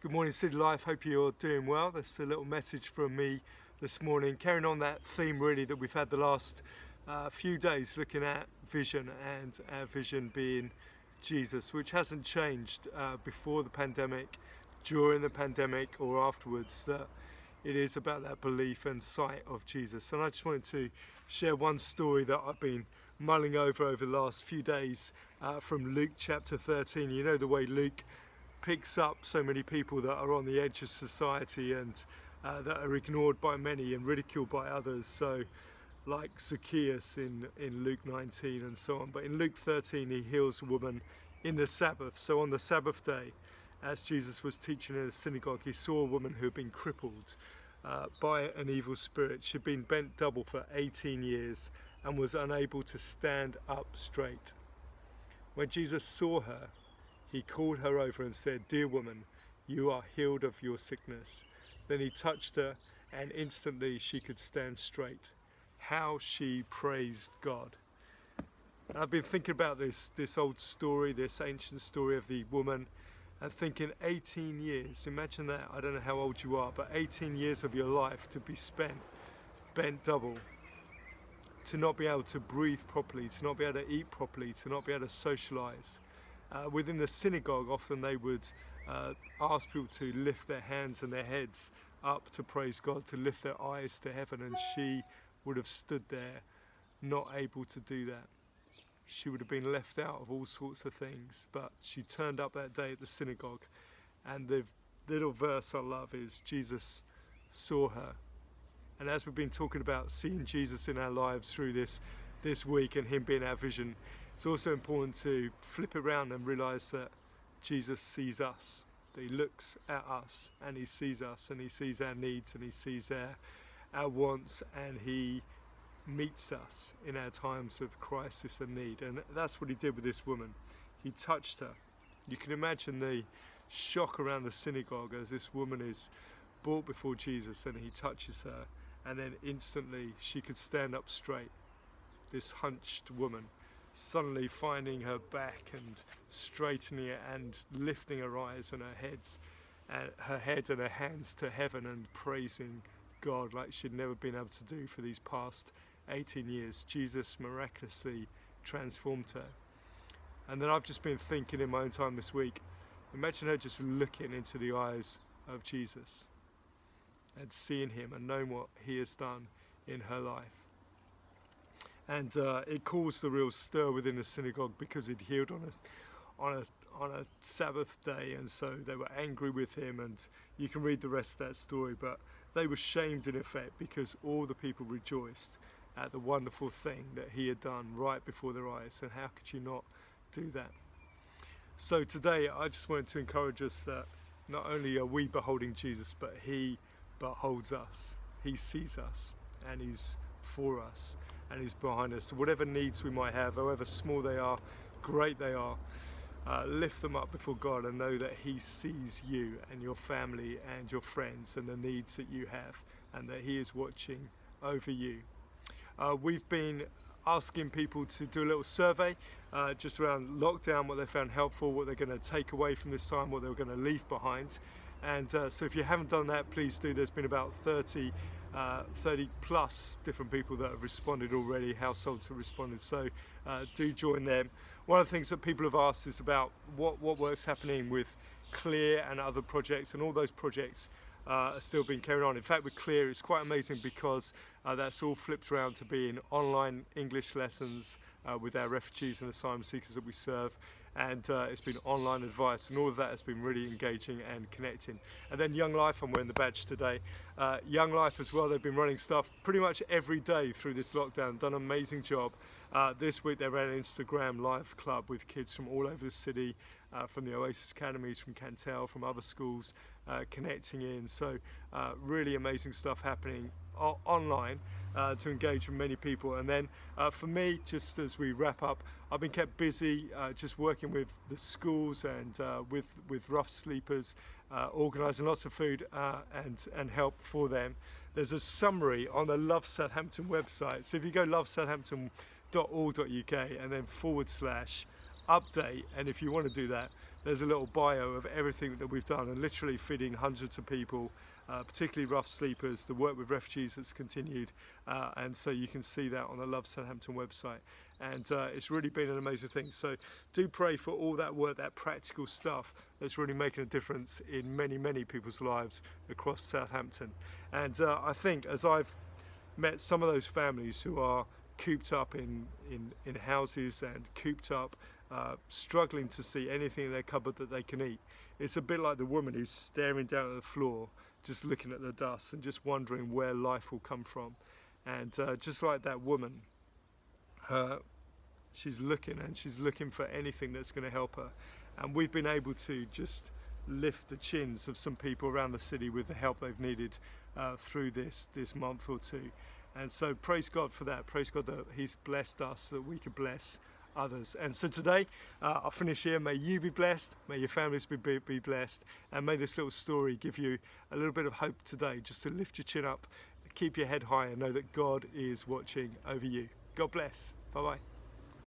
Good morning, City Life. Hope you're doing well. That's a little message from me this morning, carrying on that theme really that we've had the last few days, looking at vision, and our vision being Jesus, which hasn't changed before the pandemic, during the pandemic, or afterwards. That it is about that belief and sight of Jesus. And I just wanted to share one story that I've been mulling over the last few days from Luke chapter 13. You know the way Luke picks up so many people that are on the edge of society and that are ignored by many and ridiculed by others. So like Zacchaeus in Luke 19 and so on. But in Luke 13 he heals a woman in the Sabbath. So on the Sabbath day, as Jesus was teaching in a synagogue, he saw a woman who had been crippled by an evil spirit. She'd been bent double for 18 years and was unable to stand up straight. When Jesus saw her, he called her over and said, "Dear woman, you are healed of your sickness." Then he touched her, and instantly she could stand straight. How she praised God. And I've been thinking about this old story, this ancient story of the woman, and thinking 18 years, imagine that. I don't know how old you are, but 18 years of your life to be spent bent double, to not be able to breathe properly, to not be able to eat properly, to not be able to socialize. Within the synagogue, often they would ask people to lift their hands and their heads up to praise God, to lift their eyes to heaven, and she would have stood there not able to do that. She would have been left out of all sorts of things, but she turned up that day at the synagogue, and the little verse I love is Jesus saw her. And as we've been talking about seeing Jesus in our lives through this week and him being our vision, it's also important to flip it around and realize that Jesus sees us, that he looks at us and he sees us and he sees our needs and he sees our wants, and he meets us in our times of crisis and need. And that's what he did with this woman. He touched her. You can imagine the shock around the synagogue as this woman is brought before Jesus and he touches her, and then instantly she could stand up straight. This hunched woman suddenly finding her back and straightening it and lifting her eyes and her head and her hands to heaven and praising God like she'd never been able to do for these past 18 years. Jesus miraculously transformed her. And then I've just been thinking in my own time this week, imagine her just looking into the eyes of Jesus and seeing him and knowing what he has done in her life. And it caused a real stir within the synagogue because he'd healed on a Sabbath day, and so they were angry with him, and you can read the rest of that story, but they were shamed in effect because all the people rejoiced at the wonderful thing that he had done right before their eyes. And how could you not do that? So today I just wanted to encourage us that not only are we beholding Jesus, but he beholds us. He sees us and he's for us and he's behind us. So whatever needs we might have, however small they are, great they are, lift them up before God and know that he sees you and your family and your friends and the needs that you have, and that he is watching over you. We've been asking people to do a little survey just around lockdown, what they found helpful, what they're going to take away from this time, what they were going to leave behind. And so if you haven't done that, please do. There's been about 30 plus different people that have responded already, households have responded, so do join them. One of the things that people have asked is about what work's happening with Clear and other projects, and all those projects are still being carried on. In fact, with Clear, it's quite amazing because that's all flipped around to being online English lessons with our refugees and asylum seekers that we serve, and it's been online advice, and all of that has been really engaging and connecting. And then Young Life, I'm wearing the badge today. Young Life as well, they've been running stuff pretty much every day through this lockdown, done an amazing job. This week they ran an Instagram live club with kids from all over the city, from the Oasis Academies, from Cantel, from other schools, connecting in. So really amazing stuff happening online to engage with many people. And then for me, just as we wrap up, I've been kept busy just working with the schools and with rough sleepers, organising lots of food and help for them. There's a summary on the Love Southampton website, so if you go lovesouthampton.org.uk and then /update, and if you want to do that, there's a little bio of everything that we've done, and literally feeding hundreds of people, particularly rough sleepers. The work with refugees has continued, and so you can see that on the Love Southampton website, and it's really been an amazing thing. So do pray for all that work, that practical stuff that's really making a difference in many people's lives across Southampton. And I think as I've met some of those families who are cooped up in houses and cooped up, struggling to see anything in their cupboard that they can eat, it's a bit like the woman who's staring down at the floor, just looking at the dust and just wondering where life will come from. And just like that woman, she's looking for anything that's going to help her. And we've been able to just lift the chins of some people around the city with the help they've needed through this month or two. And so praise God for that. Praise God that He's blessed us, that we could bless others. And so today, I'll finish here. May you be blessed, may your families be blessed, and may this little story give you a little bit of hope today, just to lift your chin up, keep your head high, and know that God is watching over you. God bless. Bye-bye.